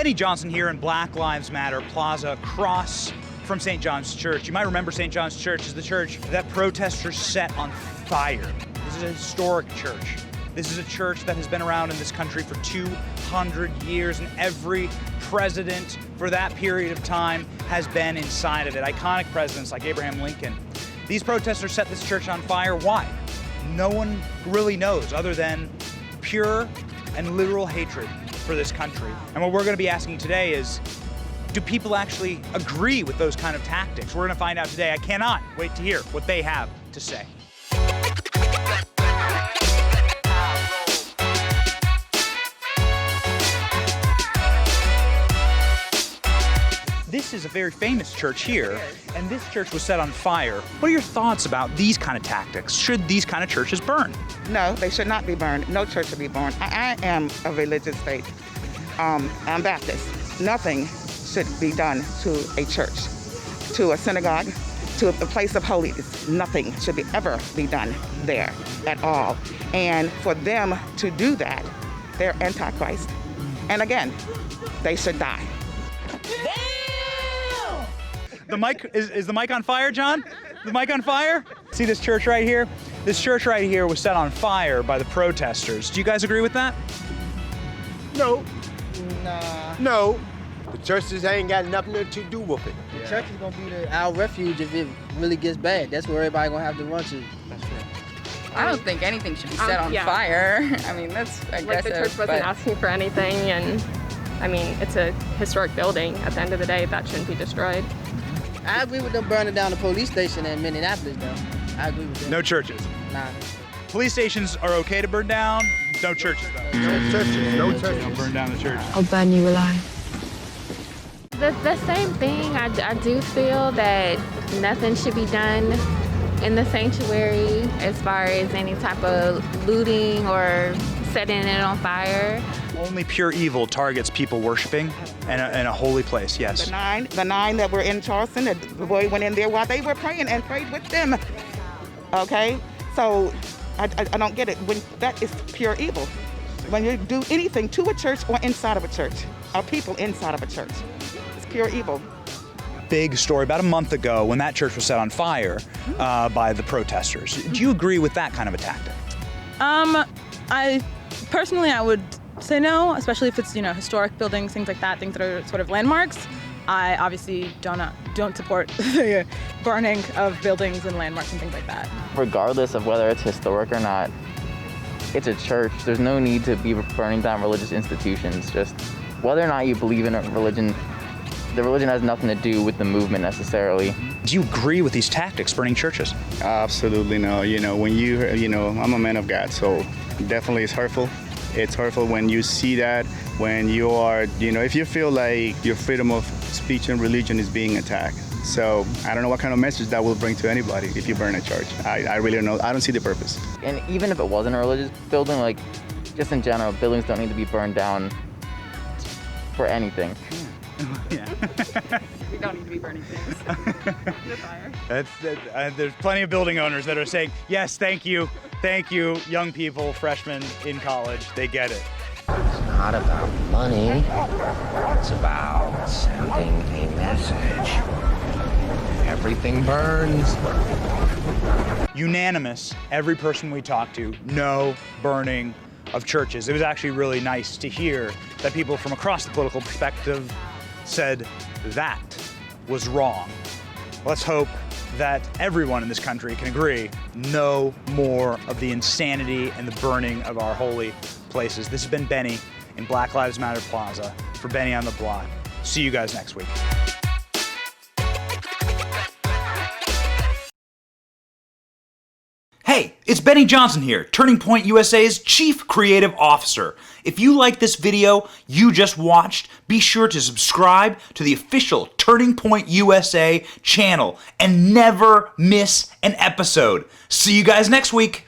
Benny Johnson here in Black Lives Matter Plaza across from St. John's Church. You might remember St. John's Church is the church that protesters set on fire. This is a historic church. This is a church that has been around in this country for 200 years, and every president for that period of time has been inside of it. Iconic presidents like Abraham Lincoln. These protesters set this church on fire. Why? No one really knows, other than pure and literal hatred for this country. And what we're going to be asking today is, do people actually agree with those kind of tactics? We're going to find out today. I cannot wait to hear what they have to say. This is a very famous church here, and this church was set on fire. What are your thoughts about these kind of tactics? Should these kind of churches burn? No, they should not be burned. No church should be burned. I am of religious faith. I'm Baptist. Nothing should be done to a church, to a synagogue, to a place of holiness. Nothing should ever be done there at all. And for them to do that, they're Antichrist. And again, they should die. The mic, is the mic on fire, John? The mic on fire? See this church right here? This church right here was set on fire by the protesters. Do you guys agree with that? No. Nah. No. The churches ain't got nothing to do with it. The church is gonna be our refuge if it really gets bad. That's where everybody gonna have to run to. That's true. I don't think anything should be set on fire. I mean, that's aggressive. Like, the church wasn't asking for anything, and I mean, it's a historic building. At the end of the day, that shouldn't be destroyed. I agree with them burning down the police station in Minneapolis, though. I agree with that. No churches. Nah. Police stations are okay to burn down. No churches, though. No churches. No churches. Don't burn down the church. I'll burn you alive. The same thing. I do feel that nothing should be done in the sanctuary as far as any type of looting or setting it on fire. Only pure evil targets people worshiping in a holy place, yes. The nine that were in Charleston, the boy went in there while they were praying and prayed with them. Okay? So I don't get it. When that is pure evil. When you do anything to a church or inside of a church, or people inside of a church, it's pure evil. Big story about a month ago when that church was set on fire by the protesters. Do you agree with that kind of a tactic? I personally would say no, especially if it's, historic buildings, things like that, things that are sort of landmarks. I obviously don't support the burning of buildings and landmarks and things like that. Regardless of whether it's historic or not, it's a church. There's no need to be burning down religious institutions. Just whether or not you believe in a religion, the religion has nothing to do with the movement necessarily. Do you agree with these tactics, burning churches? Absolutely no. When I'm a man of God, so definitely it's hurtful. It's hurtful when you see that, when you are, if you feel like your freedom of speech and religion is being attacked. So I don't know what kind of message that will bring to anybody if you burn a church. I really don't know. I don't see the purpose. And even if it wasn't a religious building, just in general, buildings don't need to be burned down for anything. Yeah. We don't need to be burning things. The fire. There's plenty of building owners that are saying, yes, thank you, young people, freshmen in college, they get it. It's not about money, it's about sending a message. Everything burns. Unanimous, every person we talked to, no burning of churches. It was actually really nice to hear that people from across the political perspective said that was wrong. Let's hope that everyone in this country can agree no more of the insanity and the burning of our holy places. This has been Benny in Black Lives Matter Plaza for Benny on the Block. See you guys next week. Hey, it's Benny Johnson here, Turning Point USA's Chief Creative Officer. If you like this video you just watched, be sure to subscribe to the official Turning Point USA channel and never miss an episode. See you guys next week.